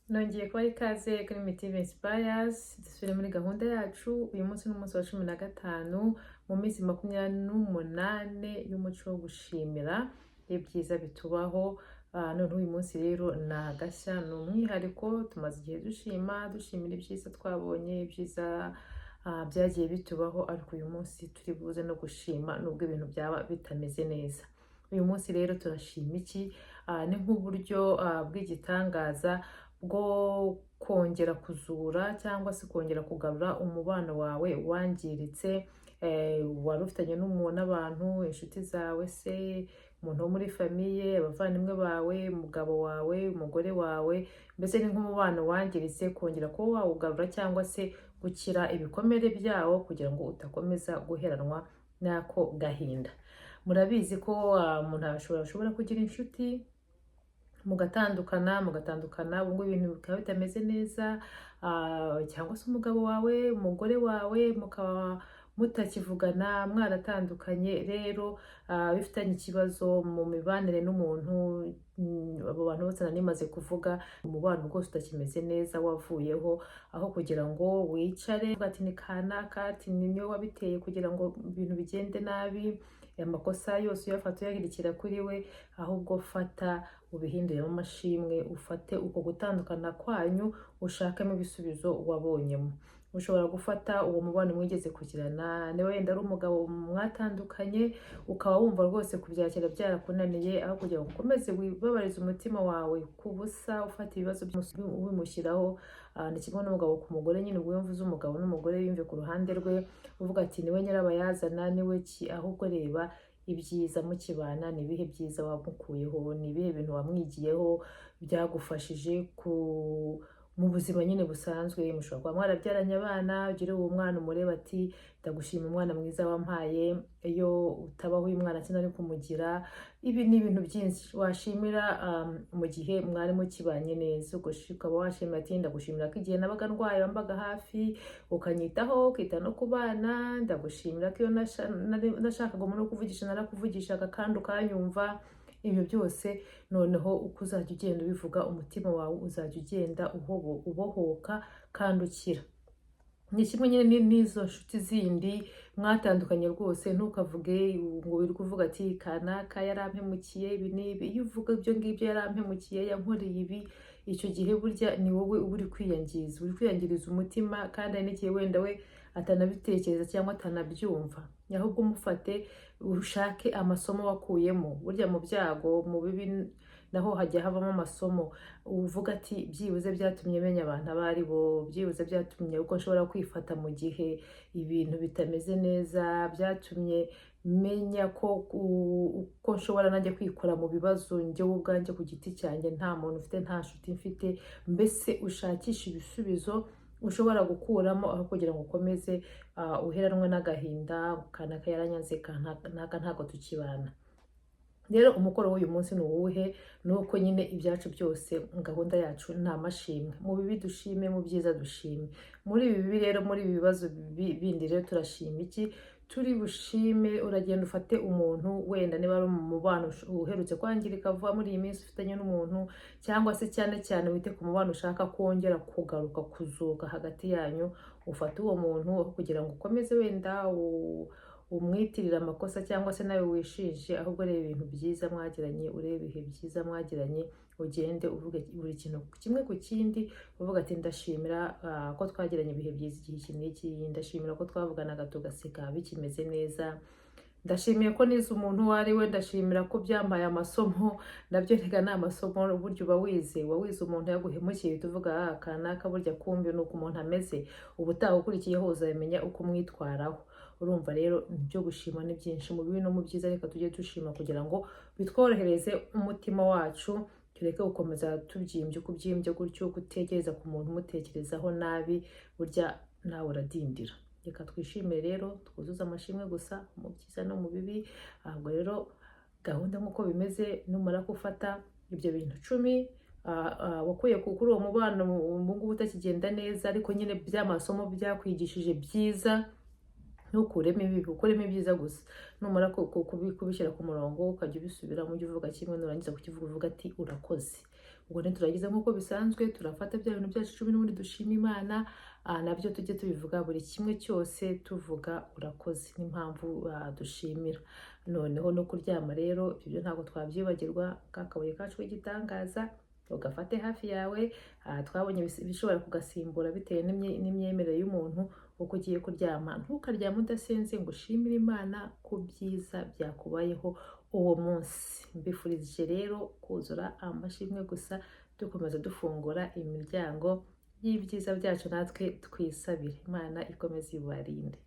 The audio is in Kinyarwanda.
Nongeye kubaha ikaze kuri Mitive Inspires, dusubire muri gahunda yacu. Uyu munsi ni umunsi wa 15 mu minsi 28 y'umuco wo gushimira ibyiza bitubaho. None uyu munsi rero ni agashya, ni umwihariko. Tumaze igihe dushimira ibyiza twabonye, ibyiza byagiye bitubaho, ariko uyu munsi turi buze no gushima nubwo ibintu byaba bitameze neza. Uyu munsi rero turashima iki? Ni nk'uburyo bw'igitangaza bwo kongera kuzura cyangwa se kongera kugarura umubano wawe wangiritse, wari ufitanye n'abantu, inshuti zawe se, umuntu wo muri famiye, abavandimwe bawe, umugabo wawe, umugore wawe. Mbese ni nk'umubano wangiritse, kongera kuba wawugarura cyangwa se gukira ibikomere byawo kugira ngo utakomeza guheranwa n'ako gahinda. Murabizi ko umuntu ashobora kugira inshuti mugatandukana ubwo ibintu bikaba bitameze neza, cyangwa se umugabo wawe, umugore wawe mukaba mutakivugana, mwaratandukanye. Rero bifitanye ikibazo mu mibanire n'umuntu, abo bantu bose nanimaze kuvuga, umubano rwose utakimeze neza, wavuyeho. Aho kugira ngo wicare ati ni kanaka, ati niwe wabiteye kugira ngo ibintu bigende nabi, amakosa yose uyafata uyahirikira kuri we, ahubwo fata ubihinduremo amashimwe, ufate uko gutandukana kwanyu ushakemo ibisubizo wabonyemo. Ushobora gufata uwo mubano mwigeze kugirana, niba wenda ari umugabo mwatandukanye ukaba wumva rwose kubyakira byarakunaniye, aho kugira ngo ukomeze wibabarize umutima wawe ku busa ufata ibibazo ubimushyiraho. Ni kimwe n'umugabo ku mugore, nyine ubwo mvuze umugabo n'umugore yumve ku ruhande rwe, uvuga ati niwe nyirabayazana, niwe ki, ahubwo reba ibyiza mukibana. Ni ibihe byiza wamukuyeho, ni ibihe bintu wamwigiyeho byagufashije mu buzima nyine busanzwe. Mushobora kuba mwarabyaranye abana, ugire uwo mwana umureba ati ndagushima umwana mwiza wampaye, iyo utabaho uyu mwana sinari kumugira. Ibi ni ibintu byinshi washimira mu gihe mwari mukibanye neza. Ukaba washimira ati ndagushimira ko igihe nabaga ndwaye wambaga hafi ukanyitaho, ukita no ku bana. Ndagushimira ko iyo nashakaga umuntu wo kuvugisha narakuvugishaga kandi ukanyumva. Ibyo byose noneho uko uzajya ugenda ubivuga, umutima wawe uzajya ugenda ubohoka kandi ukira. Ni kimwe nyine n'izo nshuti zindi mwatandukanye rwose, ntukavuge ngo uri kuvuga ati kanaka yarampemukiye ibi n'ibi. Iyo uvuga ibyo ngibyo, yarampemukiye, yankoreye ibi, icyo gihe burya ni wowe uba uri kwiyangiriza umutima, kandi hari n'igihe wenda we atanabitekereza cyangwa atanabyumva. Ahubwo umufate ushake amasomo wakuyemo. Burya mu byago, mu bibi naho hajya havamo amasomo. Uvuga ati byibuze byatumye menya abantu abo ari bo, byibuze byatumye uko nshobora kwifata mu gihe ibintu bitameze neza, byatumye menya ko uko nshobora nanjye kwikora mu bibazo njyewe ubwanjye ku giti cyanjye, nta muntu mfite, nta nshuti mfite. Mbese ushakisha ibisubizo ushobora gukuramo, aho kugira ngo ukomeze uheranwe n'agahinda, kanaka yaranyanze, kanaka ntabwo tukibana. Rero umukoro w'uyu munsi ni uwuhe? Ni uko nyine ibyacu byose, gahunda yacu ni amashimwe. Mu bibi dushime, mu byiza dushime. Muri ibi bibi rero, muri ibi bibazo bindi rero turashima iki? Turi bushime, uragenda ufate umuntu, wenda niba ari umubano uherutse kwangirika vuba muri iyi minsi ufitanye n'umuntu, cyangwa se cyane cyane wite ku mubano ushaka kongera kugaruka, kuzuka hagati yanyu. Ufate uwo muntu kugira ngo ukomeze wenda umwitirira amakosa cyangwa se nawe wishinje, ahubwo reba ibintu byiza mwagiranye, urebe ibihe byiza mwagiranye, ugende uvuge buri kintu kimwe ku kindi, uvuga ati ndashimira ko twagiranye ibihe byiza igihe iki n'iki, ndashimira ko twavuganaga tugaseka bikimeze neza, ndashimiye ko nize umuntu uwo ari we, ndashimira ko byambaye amasomo. Nabyo rega ni amasomo, burya uba wize umuntu yaguhemukiye, tuvuga kanaka burya kumbi ni uko umuntu ameze. Ubutaha ukurikiyeho uzabimenya uko umwitwaraho. Urumva rero ibyo gushima ni byinshi, mu bibi no mu byiza. Reka tujye dushima kugira ngo bitworohereze umutima wacu, tureke gukomeza tubyimbye uko ubyimbye gutyo, gutekereza ku muntu umutekerezaho nabi, burya nawe uradindira. Reka twishimire rero, twuzuze amashimwe gusa mu byiza no mu bibi. Ahubwo rero gahunda nk'uko bimeze, numara gufata ibyo bintu 10 wakuye kuri uwo mubano ngubu utakigenda neza, ariko nyine by'amasomo byakwigishije byiza, ntukuremo ibibi, ukuremo ibyiza gusa. Numara kubishyira ku murongo ukajya ubisubira mu byo uvuga kimwe, nurangiza kukivuga uvuga ati urakoze. ubwo ntituragize nk'uko bisanzwe, turafata bya bintu byacu 10 n'ubundi dushima Imana, nabyo tujye tubivuga buri kimwe cyose tuvuga urakoze n'impamvu dushimira. Noneho no kuryama rero ibyo ntabwo twabyibagirwa, ka kabuye kacu k'igitangaza ugafate hafi yawe, twabonye bishobora kugasimbura bitewe n'imyemerere y'umuntu uko ugiye kuryama. Ntukaryame udasenze ngo ushimire Imana ku byiza byakubayeho uwo munsi. Mbifurije rero kuzura amashimwe gusa, dukomeza dufungura imiryango y'ibyiza byacu natwe twisabire. Imana ikomeze ibarinde.